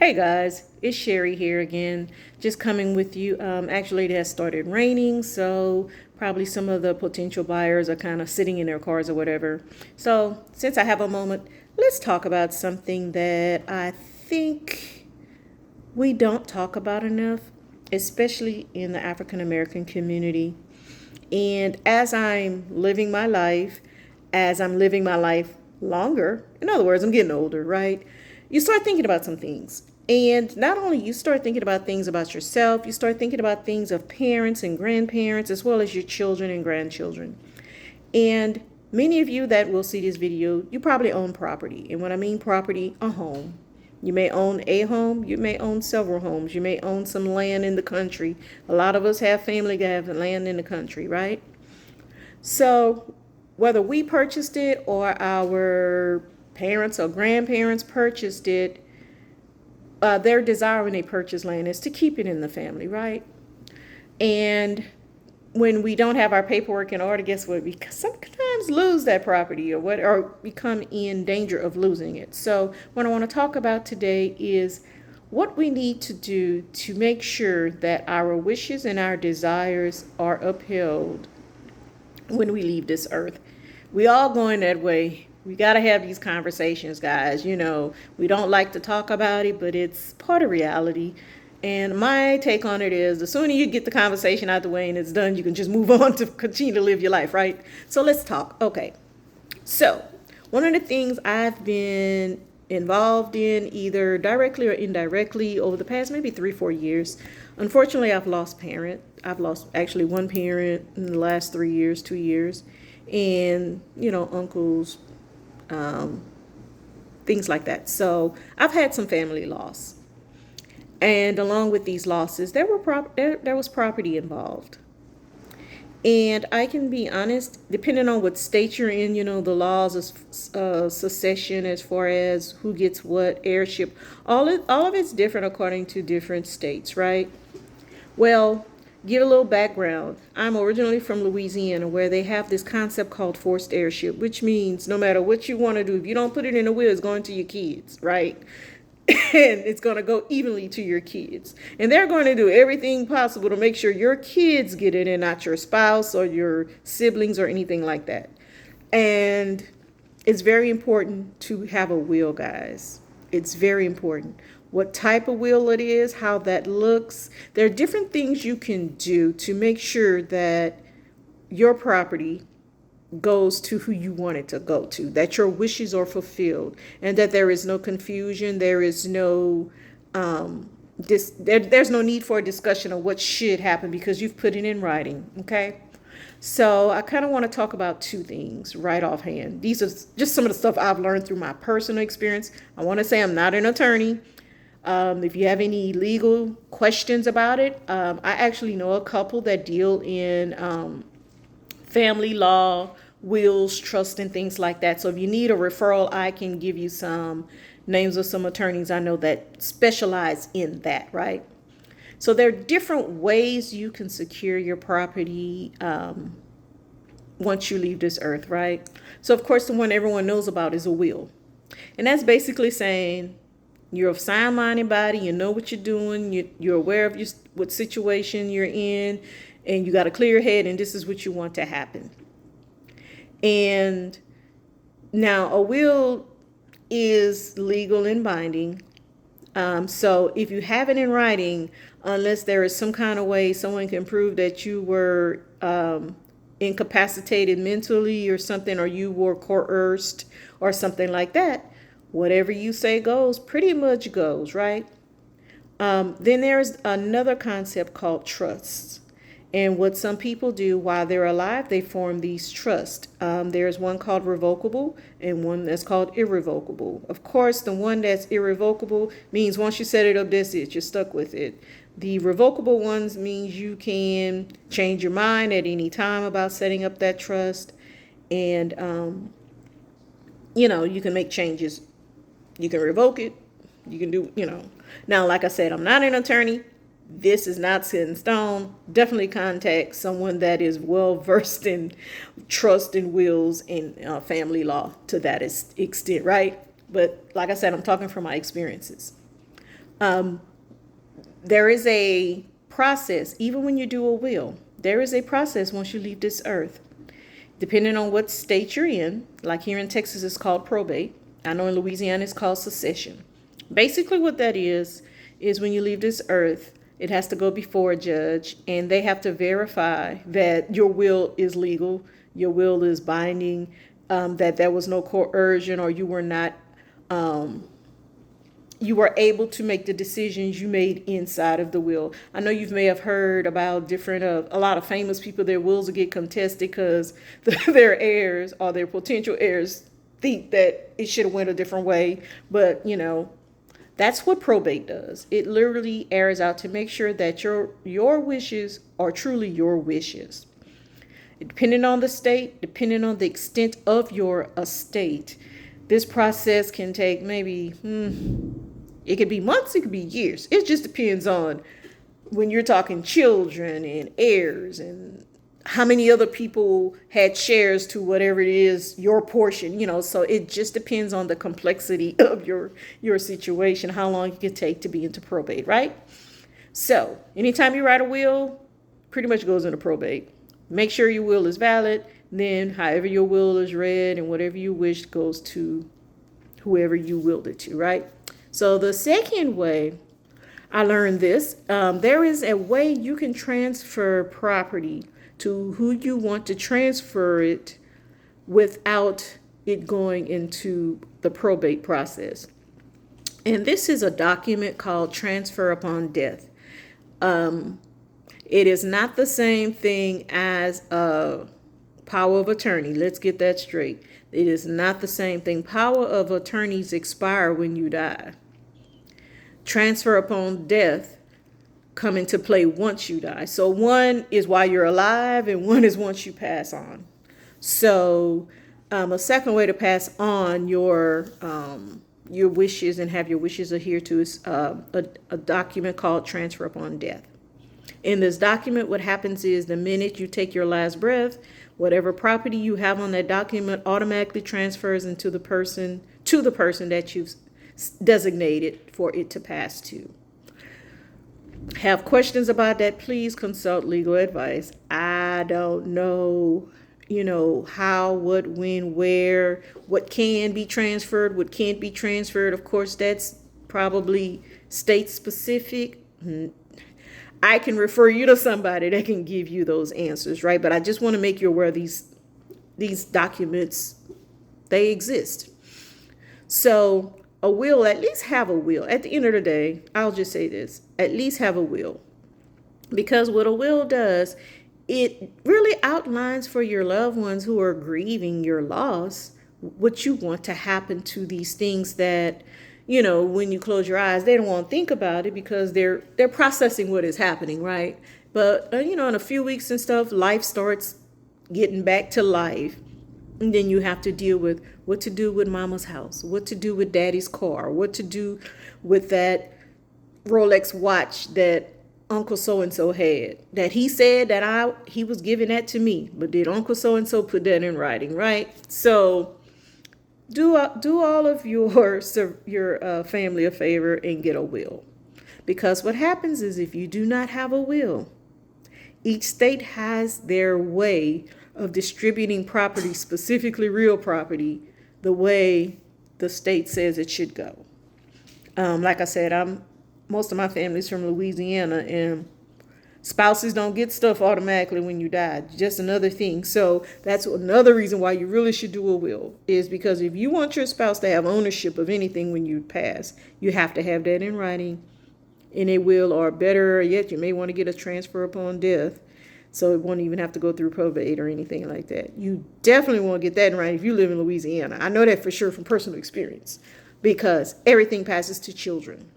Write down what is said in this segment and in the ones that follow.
Hey guys, it's Sherry here again, just coming with you. Actually, it has started raining, so probably some of the potential buyers are kind of sitting in their cars or whatever. So, since I have a moment, let's talk about something that I think we don't talk about enough, especially in the African American community. And as I'm living my life longer, in other words, I'm getting older, right? You start thinking about some things. And not only you start thinking about things about yourself, you start thinking about things of parents and grandparents, as well as your children and grandchildren. And many of you that will see this video, you probably own property. And when I mean property, a home. You may own a home, you may own several homes, you may own some land in the country. A lot of us have family that have land in the country, right? So whether we purchased it or our parents or grandparents purchased it, their desire when they purchase land is to keep it in the family, right? And when we don't have our paperwork in order, guess what? We sometimes lose that property or become in danger of losing it. So what I want to talk about today is what we need to do to make sure that our wishes and our desires are upheld when we leave this earth. We all going that way. We got to have these conversations, guys. We don't like to talk about it, but it's part of reality. And my take on it is the sooner you get the conversation out the way and it's done, you can just move on to continue to live your life, right? So let's talk. Okay. So, one of the things I've been involved in, either directly or indirectly, over the past maybe 3-4 years, unfortunately, I've lost parent. I've lost actually one parent in the last 3 years, 2 years, and uncles, things like that. So I've had some family loss, and along with these losses, there was property involved. And I can be honest, depending on what state you're in, the laws of succession as far as who gets what, heirship, all of it's different according to different states, right? Well, give a little background. I'm originally from Louisiana, where they have this concept called forced heirship, which means no matter what you want to do, if you don't put it in a will, it's going to your kids, right? And it's going to go evenly to your kids. And they're going to do everything possible to make sure your kids get it and not your spouse or your siblings or anything like that. And it's very important to have a will, guys. It's very important. What type of will it is, how that looks. There are different things you can do to make sure that your property goes to who you want it to go to, that your wishes are fulfilled, and that there is no confusion, there is no there's no need for a discussion of what should happen because you've put it in writing. Okay, so I kind of want to talk about two things right offhand. These are just some of the stuff I've learned through my personal experience. I want to say I'm not an attorney. If you have any legal questions about it, I actually know a couple that deal in family law, wills, trust, and things like that. So if you need a referral, I can give you some names of some attorneys I know that specialize in that, right? So there are different ways you can secure your property once you leave this earth, right? So of course, the one everyone knows about is a will. And that's basically saying you're of sound-minded body, you know what you're doing, you're aware of what situation you're in, and you got a clear head, and this is what you want to happen. And now a will is legal and binding. So if you have it in writing, unless there is some kind of way someone can prove that you were incapacitated mentally or something, or you were coerced or something like that, whatever you say goes, pretty much goes, right? Then there's another concept called trusts. And what some people do while they're alive, they form these trusts. There's one called revocable and one that's called irrevocable. Of course, the one that's irrevocable means once you set it up, that's it. You're stuck with it. The revocable ones means you can change your mind at any time about setting up that trust. And, you can make changes. You can revoke it. You can do, Now, like I said, I'm not an attorney. This is not set in stone. Definitely contact someone that is well versed in trust and wills and family law to that extent, right? But like I said, I'm talking from my experiences. There is a process, even when you do a will, there is a process once you leave this earth. Depending on what state you're in, like here in Texas, it's called probate. I know in Louisiana, it's called succession. Basically, what that is when you leave this earth, it has to go before a judge, and they have to verify that your will is legal, your will is binding, that there was no coercion, or you were not you were able to make the decisions you made inside of the will. I know you may have heard about different, a lot of famous people, their wills will get contested because their heirs or their potential heirs think that it should have went a different way. But, that's what probate does. It literally airs out to make sure that your wishes are truly your wishes. Depending on the state, depending on the extent of your estate, this process can take maybe, it could be months, it could be years. It just depends on when you're talking children and heirs and how many other people had shares to whatever it is, your portion, so it just depends on the complexity of your situation, how long it could take to be into probate, right? So anytime you write a will, pretty much goes into probate. Make sure your will is valid. Then however your will is read and whatever you wish goes to whoever you willed it to, right? So the second way I learned this, there is a way you can transfer property to who you want to transfer it without it going into the probate process. And this is a document called transfer upon death. It is not the same thing as a power of attorney. Let's get that straight. It is not the same thing. Power of attorneys expire when you die. Transfer upon death come into play once you die. So one is while you're alive and one is once you pass on. So a second way to pass on your wishes and have your wishes adhered to is a document called transfer upon death. In this document, what happens is the minute you take your last breath, whatever property you have on that document automatically transfers into the person that you've designated for it to pass to. Have questions about that, please consult legal advice. I don't know, how, what, when, where, what can be transferred, what can't be transferred. Of course, that's probably state specific. I can refer you to somebody that can give you those answers, right? But I just want to make you aware these documents, they exist. So a will, at least have a will. At the end of the day, I'll just say this, at least have a will. Because what a will does, it really outlines for your loved ones who are grieving your loss, what you want to happen to these things that, when you close your eyes, they don't want to think about it because they're processing what is happening, right? But, in a few weeks and stuff, life starts getting back to life. And then you have to deal with what to do with mama's house, what to do with daddy's car, what to do with that Rolex watch that Uncle so-and-so had, that he said that he was giving that to me. But did Uncle so-and-so put that in writing, right? So do all of your family a favor and get a will. Because what happens is if you do not have a will, each state has their way of distributing property, specifically real property, the way the state says it should go. Like I said, most of my family's from Louisiana, and spouses don't get stuff automatically when you die. Just another thing. So that's another reason why you really should do a will, is because if you want your spouse to have ownership of anything when you pass, you have to have that in writing in a will, or better yet, you may want to get a transfer upon death. So it won't even have to go through probate or anything like that. You definitely want to get that in writing if you live in Louisiana. I know that for sure from personal experience, because everything passes to children.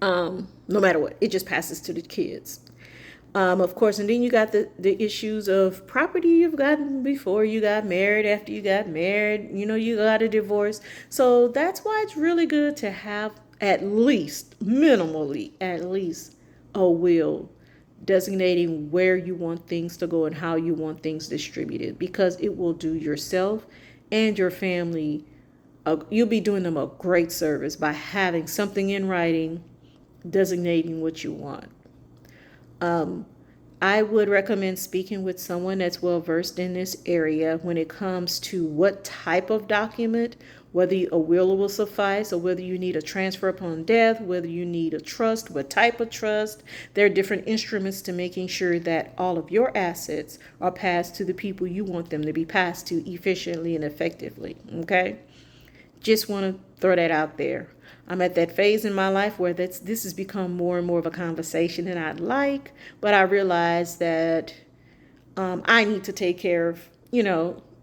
No matter what, it just passes to the kids. Of course, and then you got the issues of property you've gotten before you got married, after you got married, you got a divorce. So that's why it's really good to have minimally at least a will designating where you want things to go and how you want things distributed, because it will do yourself and your family, you'll be doing them a great service by having something in writing designating what you want. I would recommend speaking with someone that's well versed in this area when it comes to what type of document, whether a will will suffice or whether you need a transfer upon death, whether you need a trust, what type of trust. There are different instruments to making sure that all of your assets are passed to the people you want them to be passed to efficiently and effectively. Okay? Just want to throw that out there. I'm at that phase in my life where this has become more and more of a conversation than I'd like, but I realize that I need to take care of,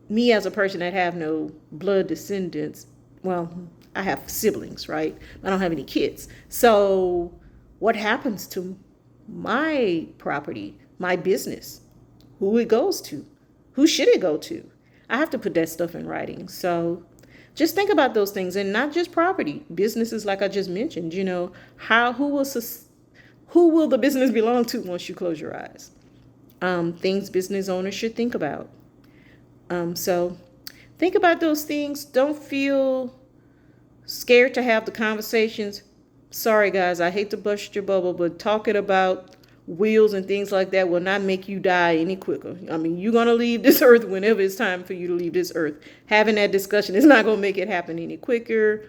me as a person that have no blood descendants. Well, I have siblings, right? I don't have any kids. So what happens to my property, my business, who it goes to? Who should it go to? I have to put that stuff in writing. So just think about those things, and not just property, businesses like I just mentioned. Who will the business belong to once you close your eyes? Things business owners should think about. So think about those things. Don't feel scared to have the conversations. Sorry, guys, I hate to bust your bubble, but talking about wills and things like that will not make you die any quicker. I mean, you're going to leave this earth whenever it's time for you to leave this earth. Having that discussion is not going to make it happen any quicker.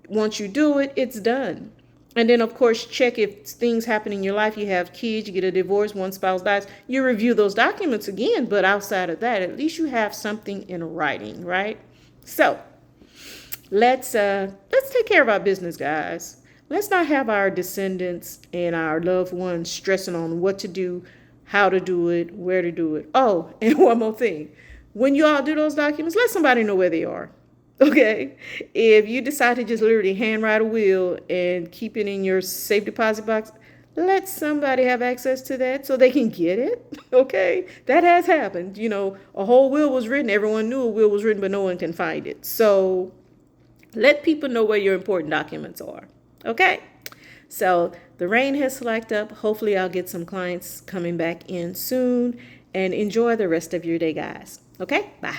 Once you do it, it's done. And then, of course, check if things happen in your life. You have kids, you get a divorce, one spouse dies. You review those documents again. But outside of that, at least you have something in writing, right? So let's take care of our business, guys. Let's not have our descendants and our loved ones stressing on what to do, how to do it, where to do it. Oh, and one more thing. When you all do those documents, let somebody know where they are. Okay? If you decide to just literally handwrite a will and keep it in your safe deposit box, let somebody have access to that so they can get it. Okay? That has happened. A whole will was written. Everyone knew a will was written, but no one can find it. So let people know where your important documents are. Okay, so the rain has slacked up. Hopefully I'll get some clients coming back in soon, and enjoy the rest of your day, guys. Okay, bye.